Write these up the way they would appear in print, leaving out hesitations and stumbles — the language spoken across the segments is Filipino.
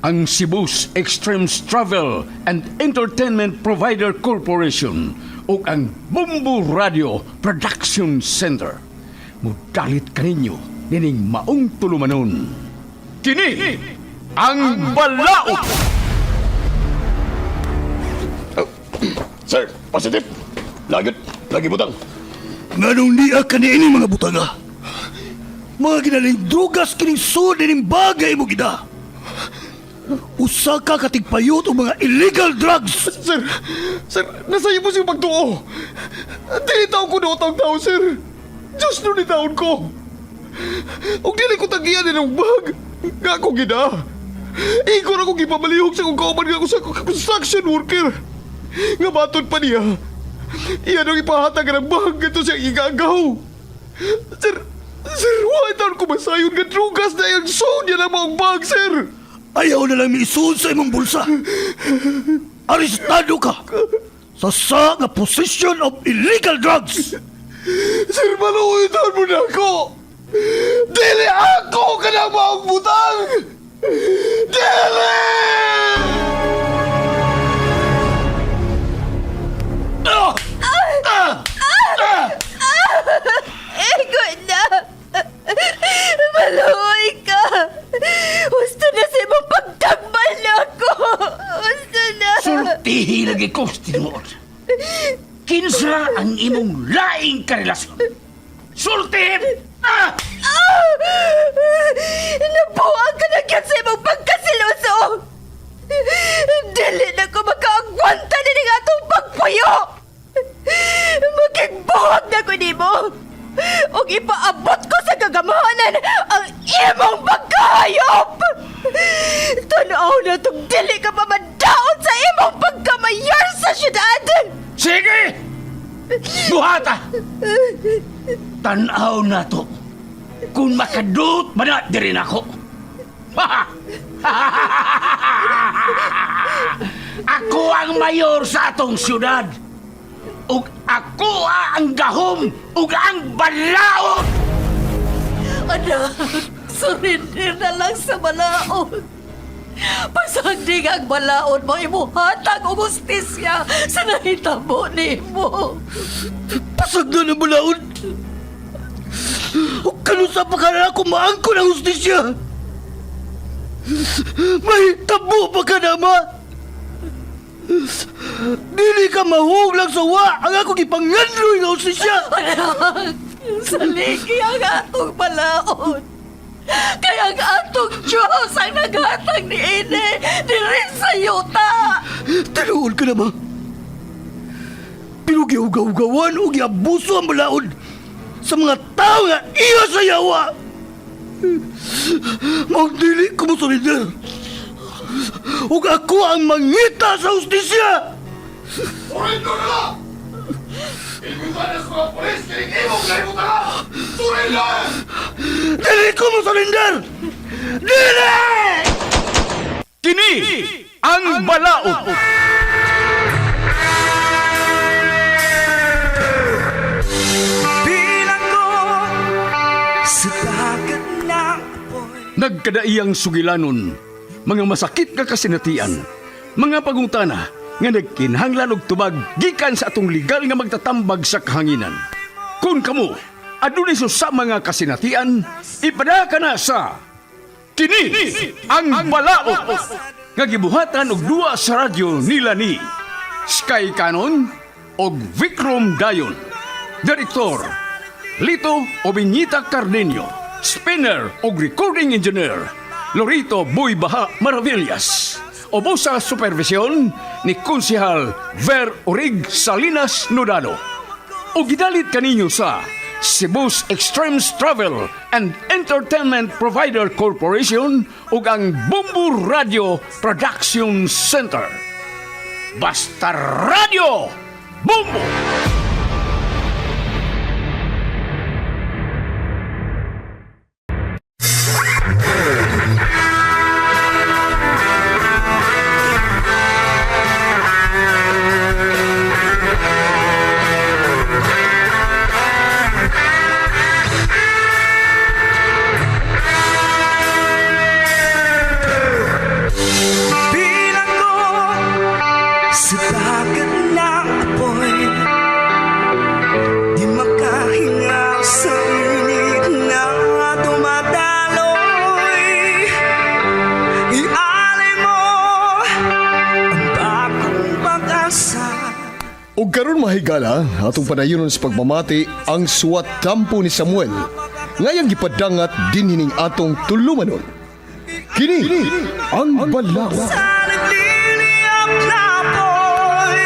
ang Cebu's Extremes Travel and Entertainment Provider Corporation o ang Bumbu Radio Production Center. Mudalit kaninyo dining maong tulumanon. Kini ang Balaod! Sir, positive. Lagi butang. Nganong niya kanini mga butaga? Mga ginaling drugas kining sud dining bagay mo gida. Usa ka katigpayot o mga illegal drugs. Sir, nasa iyo po siyang pagtuo. Dili taon ko na utang tao, sir. Diyos nun ni taon ko. Huwag dili ko tagiyan ng bag. Nga ako gina. Ikaw na kong ipamalihog sa kong kauman nga ako sa construction worker. Nga batod pa niya. Iyan ang ipahatag ng bag ito siyang igagaw. Sir, why taon ko masayon nga drugas na yung sound niya ng mga bag, sir? Ayaw na lang miisuon sa imong bulsa. Arestado ka sa nga possession of illegal drugs. Sir, maluwitan mo na ako! Dili ako ka na maong butang! Dili! Ego na! Maluoy ka! Gusto na sa imong pagtambal na ako! Gusto na! Sultihi lagi ko, tinuod. Kinsa ang imong laing karelasyon? Sultihin! Nabuang ka na kyan sa imong pagkasiloso! Dili na ko makaagwanta na ng atong pagpuyo! Magigbuhag na ko nimo! O ipaabot ko sa gagamahanan ang imong pagkahayop! Tanaw na itong dili ka pa madaon sa imong pagkamayor sa syudad! Sige! Buhata! Tanaw na to. Kung makadut man na din ako. Ako ang mayor sa atong syudad. Ug ako ang gahom ug ang balaod. Anak, surrender na lang sa balaod. Pasagdig ang balaod mo, imuhatag o justisya sa nahitabo ni mo. Pasagda na balaod. O kanusa pa ka na ako maangko ng justisya. May tabo pa ka na, ma. Dili ka mahuglang sa wa ang akong ipangandroy ng justisya. Anak, saligi ang atong balaod. Kaya ang atong Diyos ang naghatag ni Ine diri sa yuta. Tinuod ka na, ma. Pero giugaw-gawan o giabuso ang balaod sa mga tao nga iya sa yawa. Magdili ko mo solider. Ug ako ang mangita sa justisya. Surrender na lang! Ikusanas ko ang polis kaya imong lahibutan ka! Surrender! Dili ko mo solider. Dili! Kini ang Balaod. Nagkadaiyang sugilanon, mga masakit nga kasinatian, mga pagungtana nga nagkinhanglan og tubag gikan sa atong legal nga magtatambag sa kahanginan. Kung kamo adunay sa mga kasinatian, ipada ka na sa Kini ang Balaod nga gibuhatan og duwa sa radyo nila ni Sky Canon og Vikram Dayon. Direktor Lito Obiñita Cardenio. Spinner o recording engineer Lorito Boy Baha Maravillas. Obo sa supervisyon ni Konsehal Ver Orig Salinas Nodalo. O gidalit kaninyo sa Cebu's Extremes Travel and Entertainment Provider Corporation ug ang Bumbu Radio Production Center. Basta Radio Bumbu! ug karon mahigala atong padayonon sa pagmamati ang suwat kampo ni Samuel ngayang gipadangat dinhining atong tulumanon. Kini ang balaw. Nagliliyap na apoy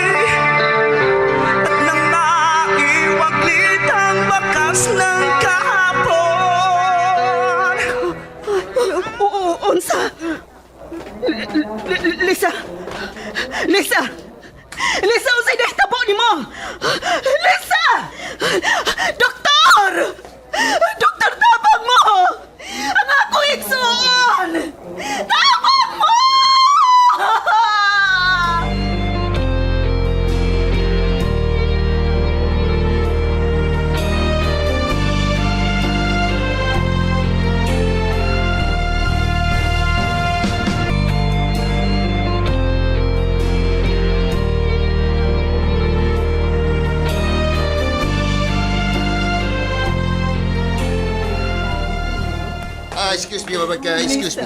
at nang maiwaglit ang bakas ng kahapon. Oo, unsa? Lisa! Lisa! Lisa, unsay nahitabo nimo? Lisa! Doktor! Doktor, tabang mo! Ang akong igsuon! Tabang mo! Excuse me, Rebecca. Excuse me.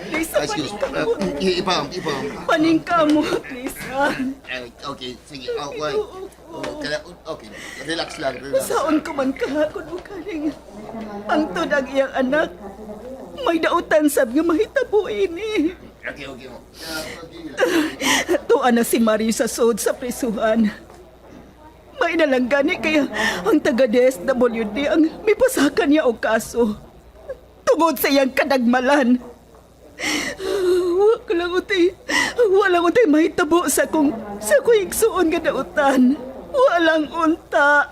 Lisa, Excuse me. paningkamot. Ibang. Paningkamot, Lisa. Okay, sige. Wait. Okay, relax lang. Relax. Saon ko man kahapon mo kaning ang tunag iyang anak. May dautan sab nga mahitabo ini. Okay. Tuwa na si Mario sa sod sa prisuhan. May nalang gani kaya ang taga DSWD ang may pasakan niya og kaso. Tungod sa iyang kadagmalan. Walang utay mahitabo sa kong igsuon nga dautan. Walang unta.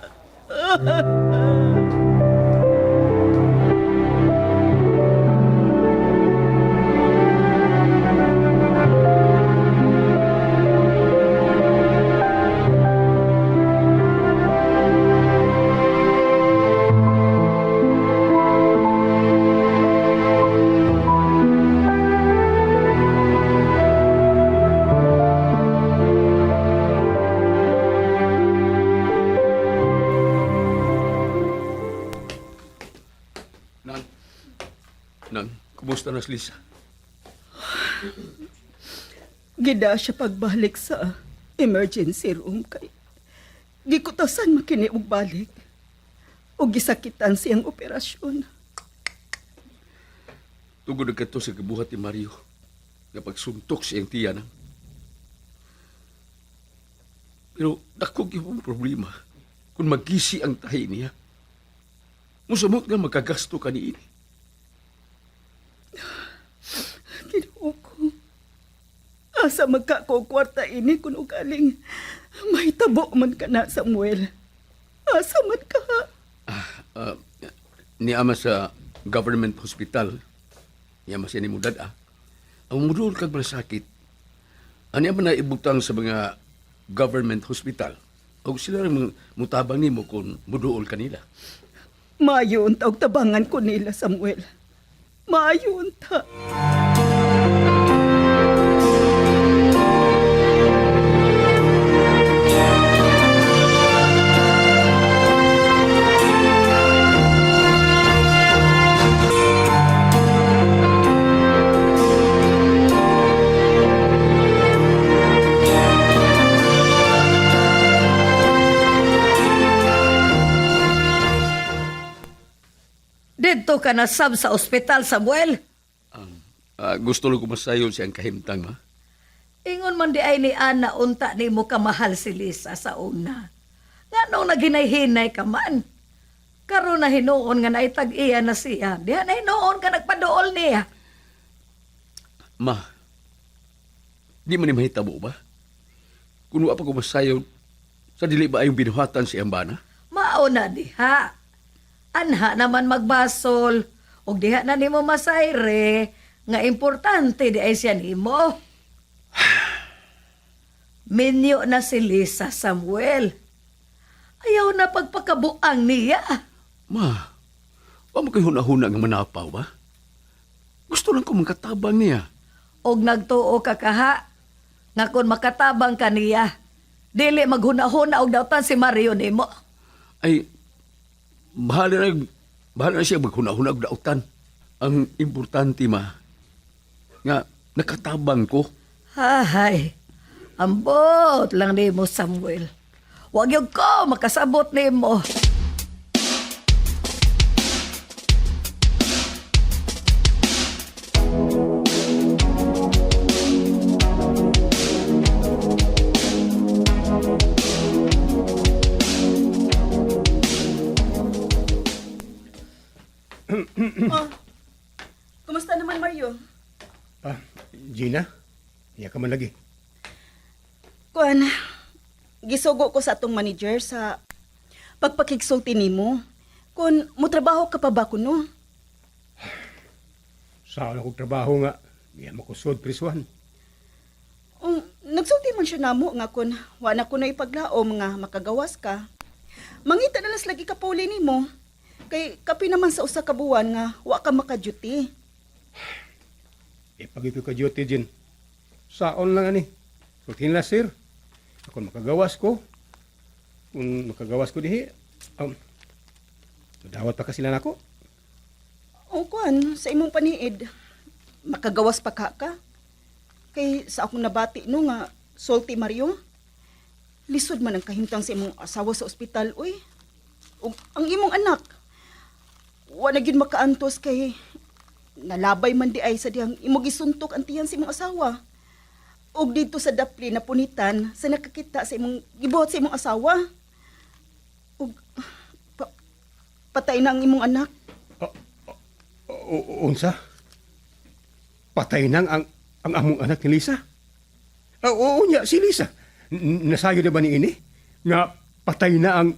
Nang, kumusta na si Lisa? Gida siya pagbalik sa emergency room kay gikutasan makini og balik. O gisakitan siyang operasyon. Tugod na kato sa kabuhat ni Mario nga pagsuntok siyang tiyanang. Pero dakog yung problema kung magkisi ang tahi niya. Musamot nga magkagasto ka ni ini. Ginoo ko. Asa magkakukwarta ini kung ugaling mahitabo man ka na, Samuel. Asa man ka. Niama sa government hospital. Niama siya ni Mudad. Ang mudul kag masakit. Ano man na ibutang sa mga government hospital. O sila rin mutabang ni mo kung muduol kanila. Maayon ta og tabangan ko nila, Samuel. Maayon ta. Dito ka na sab sa ospital, Samuel. Gusto lang ko masayon siyang kahimtang, ma. Ingon man di ay ni Ana unta ni mo kamahal si Lisa sa una. Nga nung naghinay-hinay ka man. Karon na hinuon nga naitag-iya na siya. Diha na hinuon ka nagpadool niya. Ma, di man ni mahitabo ba? Kung wa pa ko masayon, sa dili ba ayong binuhatan siyang bana? Mao na diha. Anha naman magbasol. Og diha na nimo masayre. Nga importante di ay siya nimo. Minyo na si Lisa, Samuel. Ayaw na pagpakabuang niya. Ma, wa mo kayo hunahuna nga manapaw ba? Gusto lang ko makatabang niya. Og nagtuo ka kaha. Nga kung makatabang ka niya, dili maghuna-huna og dautan si Mario nimo. Ay, bahala na siya maghuna-huna og dautan. Ang importante, ma, nga nakatabang ko. Hay, ambot lang nimo, Samuel. Wag yung ko makasabot nimo. Kumusta naman, Mario? Gina, iya ka man lagi. Kuan, gisugo ko sa atong manager sa pagpakigsulti nimo. Kung mutrabaho ka pa ba kuno? Saan akong trabaho nga, iya makusod prisuhan. Nagsulti man siya namo nga kun wa na kuno ipaglaom nga makagawas ka. Mangita na las lagi ka puli nimo. Kay kapi naman sa usa ka buwan nga wa ka maka-duty. Pag ito ka duty, Jin. Saon lang ani. Rutin na, sir. Kung makagawas ko, dihi, dawat pa ka sila nako. O kuan, sa imong paniid, makagawas pa ka. Kay sa akong nabati no nga, sulti Mario, lisod man ang kahimtang sa imong asawa sa ospital, uy. Ug ang imong anak, wa na gyud makaantos kay nalabay man di ay sa dihang imong gisuntok ang tiyan sa imong asawa. Og dito sa dapli na punitan sa nakakita sa imong gibuhat sa imong asawa. Og patay na ang imong anak. Unsa? Patay nang ang among anak ni Lisa? Oo niya, si Lisa. Nasayo na ba ni ini? Nga patay na ang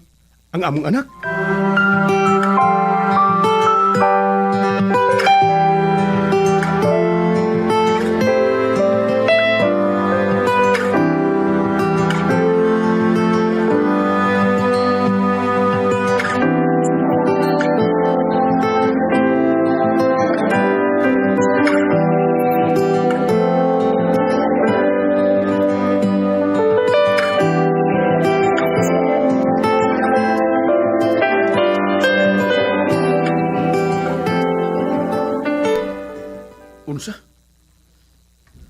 among anak? Unsa?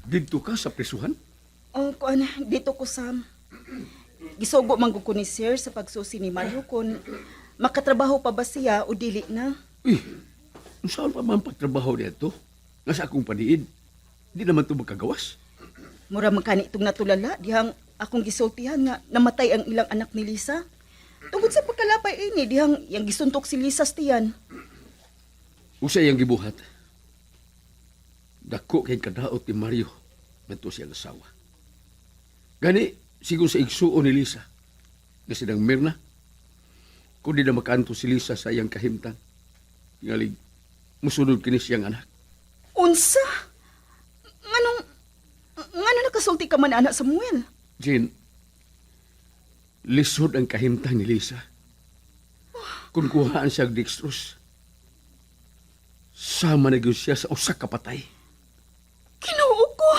Dito ka sa prisuhan? Ang kuan dito ko sa gisugo man ko ni sir sa pagsusi ni Mario kun makatrabaho pa ba siya o dili na. Saan pa man pagtrabaho dito? Nga sa akong paniid, di naman ito magkagawas. Mura man kani itong natulala dihang akong gisultihan nga namatay ang ilang anak ni Lisa. Tungod sa pagkalapay ini dihang yang gisuntok si Lisa sa tiyan. Usa iyang gibuhat. Dako kay kadaot ni Mario ngadto siyang asawa. Gani, sigon sa igsuon ni Lisa, nga sinang Mirna, kung di na makaanto si Lisa sa iyang kahimtang, ngalig, musunod kini siyang anak. Unsa? Ngano nakasulti ka man anak Samuel? Jean, lisod ang kahimtang ni Lisa. Kung kuhaan siya dextrose, sama na gyud siya sa usa ka patay. Ginoo ko.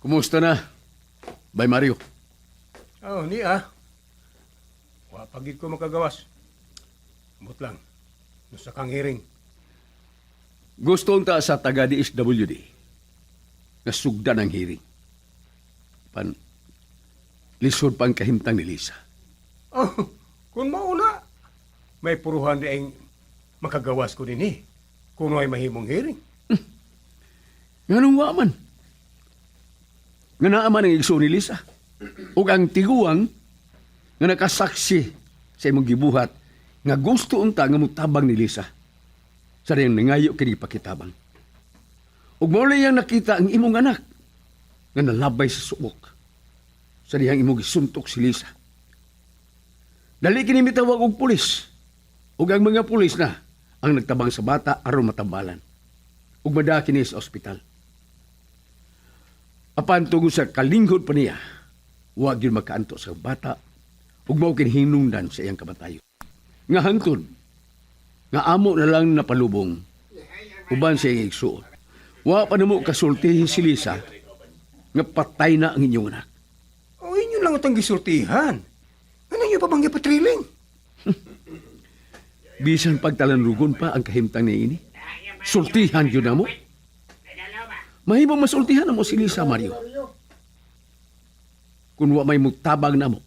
Kumusta na? Bay Mario. Ni Wa pagid ko makagawas. Amot lang. Nusa kang hearing. Gusto ta sa taga DSWD nga sugdan ang hearing. Lisod pang kahimtang ni Lisa. Kung mauna, may puruhan di ang makagawas ko din kung ay mahimong hearing. Nganong wa man? Nga naaman ang igsoon ni Lisa. Ug ang tiguang nga nakasaksi sa imong gibuhat nga gusto unta nga mutabang ni Lisa. Sa rin nangayo kini pakitabang. Ug mao yang nakita ang imong anak nga nalabay sa suok. Sa dihang imong gisuntok si Lisa. Dali kini mitawag og pulis. Ug ang mga pulis na ang nagtabang sa bata aron matambalan. Ug mada kini sa ospital. Apan tungod sa kalinghod pa niya, wag yun makaanto sa bata ug mao kini hinungdan sa iyang kamatayo. nga hangtod, nga amo na lang napalubong, uban siya igsuon. Wa pa na mo kasultihin si Lisa, nga patay na ang inyong anak. O inyo lang itong gisultihan. Ano nyo pa bang gipatriling? Bisan pagtalanrugon pa ang kahimtang ni ini. Sultihan yun na mo. Mahimong masultihan na mo si Lisa, Mario. Kung wa may mutabang na mo.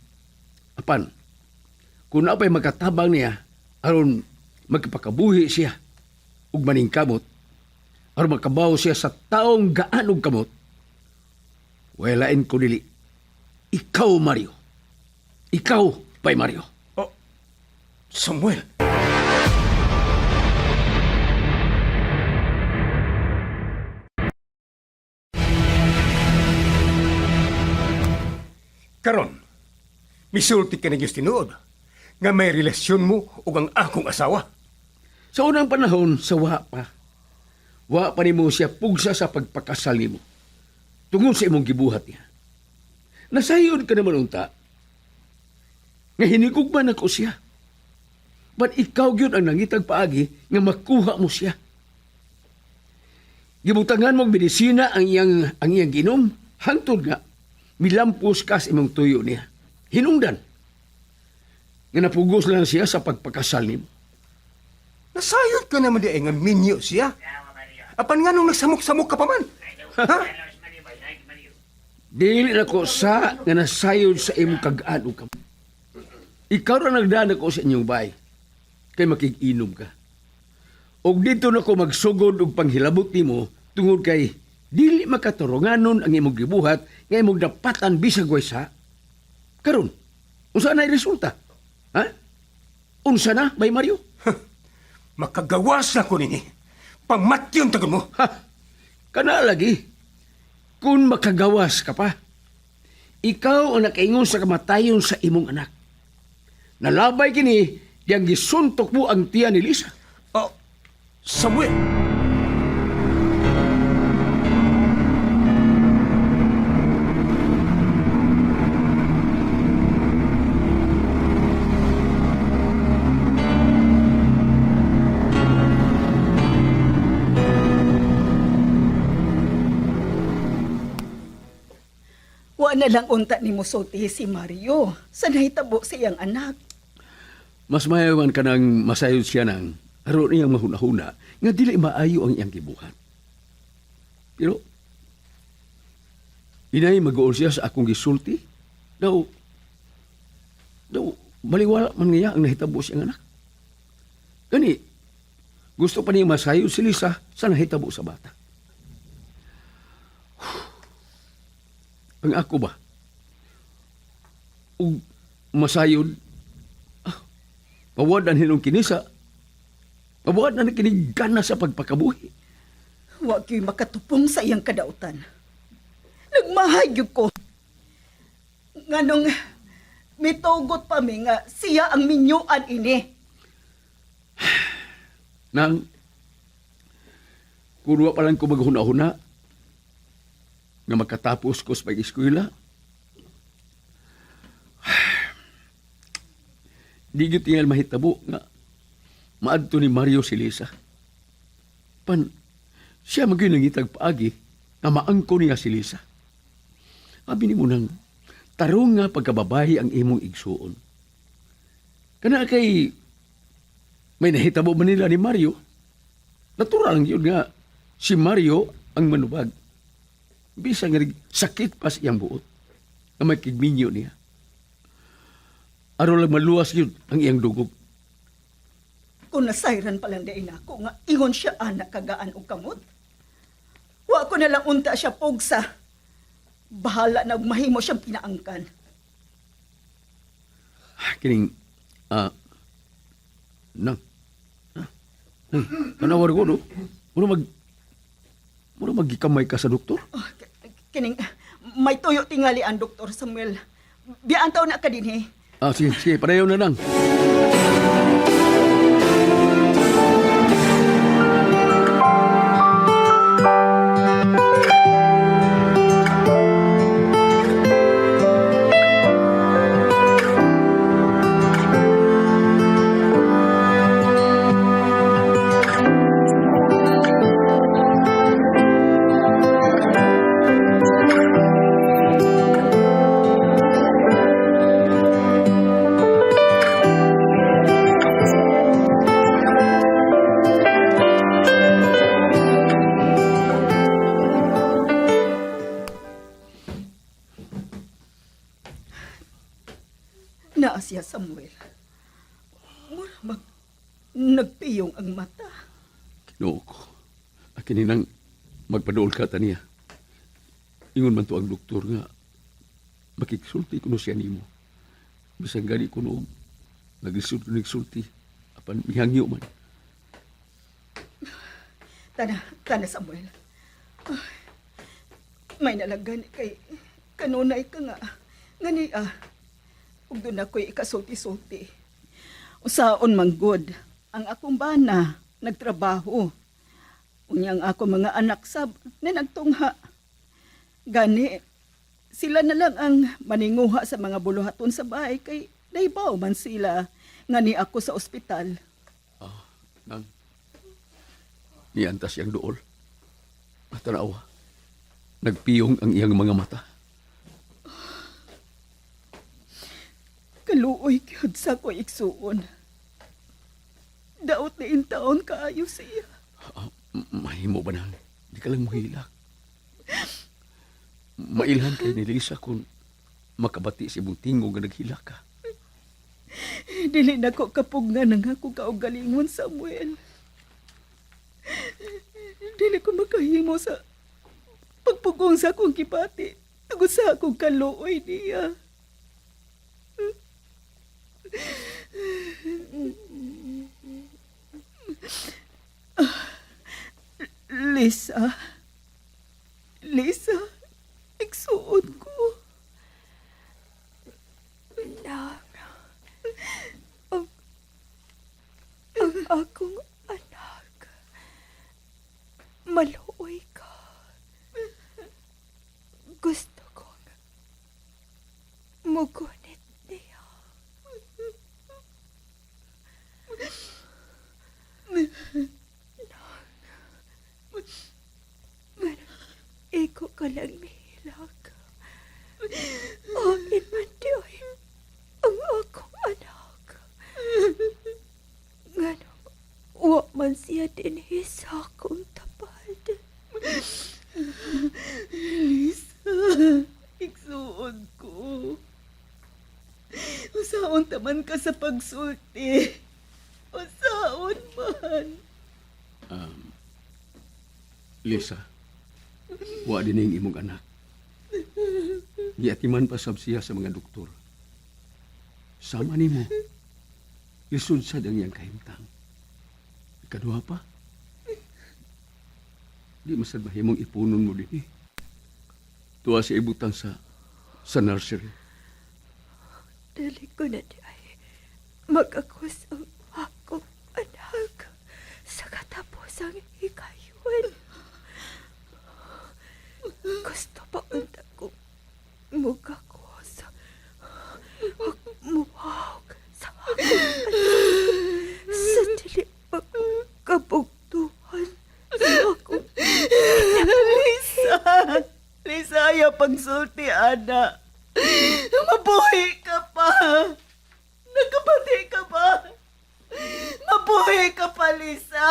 Apan, kung na pa'y magkatabang niya, aron magkapakabuhi siya, ug maning kamot, aron magkabaw siya sa taong gaan og kamot, walain ko dili. Ikaw, Mario. Ikaw, pa'y Mario. Oh, Samuel. Karon, misulti ka na Diyos tinuod nga may relasyon mo o ang akong asawa. Sa unang panahon, sa wa pa. Wa pa ni mo siya pugsa sa pagpakasal nimo. Tungod sa imong gibuhat niya. Nasayod ka naman unta. Nga hinigugman ako siya. But ikaw gyud ang nangitag paagi nga makuha mo siya. Gibutangan mong medisina ang iyang ginom, hangtod nga milampos ka sa imong tuyo niya. Hinungdan. Nga napugos lang siya sa pagpakasal nimo. Nasayod ka naman di ay nga minyo siya. Apan nga nung nagsamok-samok ka pa man. Ha? Dili na ko sa nga nasayod sa imong kag-ano ka. Ikaw ra nagdaan ako sa inyong bahay. Kay makig-inom ka. Og dito na ko magsugod og panghilabot nimo tungod kay dili makaturunganon ang imong gibuhat nga imong dapatan bisag waysa. Karon, unsa na resulta? Ha? Unsa na, Bay Mario? Makagawas na ko nini. Pamatyon tagon mo. Ha? Kana lagi. Kung makagawas ka pa, ikaw ang nakaingon sa kamatayon sa imong anak. Nalabay kini, diyang gisuntok mo ang tiyan ni Lisa. Oh, Samuel. Wa na lang unta ni mo sulti si Mario sa nahitabo sa iyang anak. Mas mayawan ka nang masayod siya ng aron iyang mahuna-huna nga dili maayo ang iyang gibuhat. Pero, inay mag-uol siya sa akong gisulti, daw, baliwala man niya ang nahitabo siyang anak. Gani, gusto pa niya masayod si Lisa sa nahitabo sa bata. Ang ako ba? O masayod? Mawad na hinong kinisa. Mawad na kinigana sa pagpakabuhi. Wa gyud makatupong sa iyang kadautan. Nagmahayog ko. Nganong mitugot pa mi nga siya ang minyuan ini. Nang, kunwa pa lang ko maghuna-huna, nga makatapos ko sa pag-eskwela, di gyud tingal mahitabo nga maadto ni Mario si Lisa. Pan, siya magyud nangitag paagi nga maangko niya si Lisa. Abi ni mo nang tarong nga pagkababahi ang imong igsuon. Kana kay may nahitabo man nila ni Mario, natural lang yun nga si Mario ang manubag. Bisa nga sakit pa siyang buot na may kigminyo niya. Aron lang maluwas yun ang iyang dugog. Kung nasayran pa lang din ako nga ingon siya anak kagaan o kamot. Wa ko na lang unta siya pugsa. Bahala na mahimo siyang pinaangkan. Kining, kanawar ko, no? Muna maggikamay ka sa doktor? Oh, kining may tuyo tingali ang Dr. Samuel. Biyaan taon na ka din eh. Sige, pareho na lang. Naa siya, Samuel. Mura nagpiyong ang mata. Kinoo ko. Akin nang magpadool ka taniya. Ingon man to ang doktor nga makiksulti kuno siya nimo. Bisag gani kuno nagsulti apan mihangyo man. Tana, Samuel. May nalagani kay kanunay ka nga. Ngani ug doon ako'y ikasulti-sulti. Usaon man good ang akong bana nagtrabaho. Unyang ako mga anak sab na nagtungha. Gani, sila na lang ang maninguha sa mga buluhaton sa bahay kay naibaw man sila ngani ako sa ospital. Nang niantas yang dool. Matanawa. Nagpiyong ang iyang mga mata. Kaluoy kyud sa ko iksuon. Daot na intaon kaayo siya. Mahimo ba nang? Di ka lang mahilak. Mailhan kay ni Lisa kung makabati si Buntingo nga naghilak ka. Dili na ko kapugnan ng ako kaugalingon, Samuel. Dili ko makahimo sa pagpugong sa akong kipati. Tugod sa akong kaluoy niya. Lisa, iksuon ko. Ang akong anak, maluoy ka. Gusto kong mugunit niya. Iko ka lang nihilak. Angin man di ay ang akong anak. Ngano, wa man siya din sa akong tapad. Lisa, iksuon ko. Usaon taman ka sa pagsulti. Usaon man. Lisa, wa din ang imong anak. Giatiman pa sab siya sa mga doktor. Sama nimo. Lisod sad ang iyang kahimtang. Ikaduha pa. Di masad mahimong ipunon mo din eh. Tuwa siya ibutang sa nursery. Dali ko na di ay mag-akus ang akong anak sa katapusang hikayon. Gusto pa unta ko muga ko sa muhawag sa akong anak sa dili pagkabugtuhan sa akong Lisa, ayaw pagsulti, ana. Mabuhi ka pa. Nagkabati ka pa. Mabuhi ka pa, Lisa.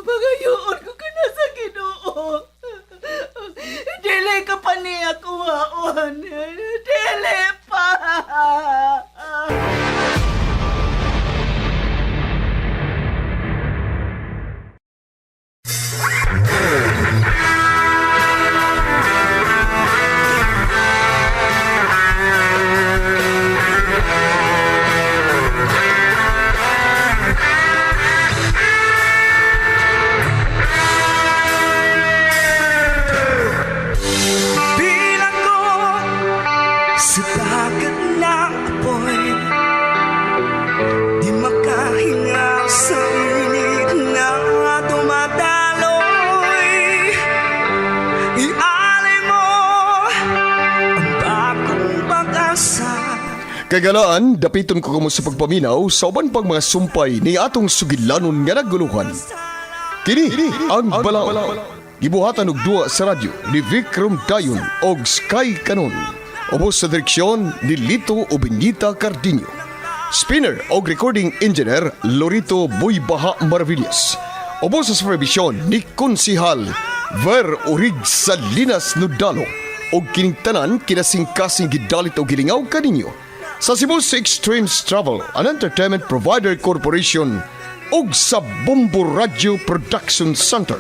Magayoon ko ka na sa Ginoo. Dili ka pa niya kuhaon. Dili pa. Bilang ko sa dagat na apoy, di makahinga sa init na dumadaloy. Ialay mo ang bagong pag-asa. Kagalaan, dapiton ko kamo sa pagpaminaw sa uban pang mga sumpay ni atong sugilanon nga naguluhan. Kini ang Balaod. Gibuhatan og duwa sa radyo ni Vikram Dayon og Sky Canon. Ubos sa direksyon ni Lito Obenita Cardinho. Spinner og recording engineer Lorito Buybaha Maravillas. Ubos sa supervision ni Konsihal Ver Orig Salinas Nudalo. og kining tanan kinasingkasing gidalit o gilingaw kaninyo sa Cebu Extremes Travel and Entertainment Provider Corporation ug sa Bombo Radio Production Center.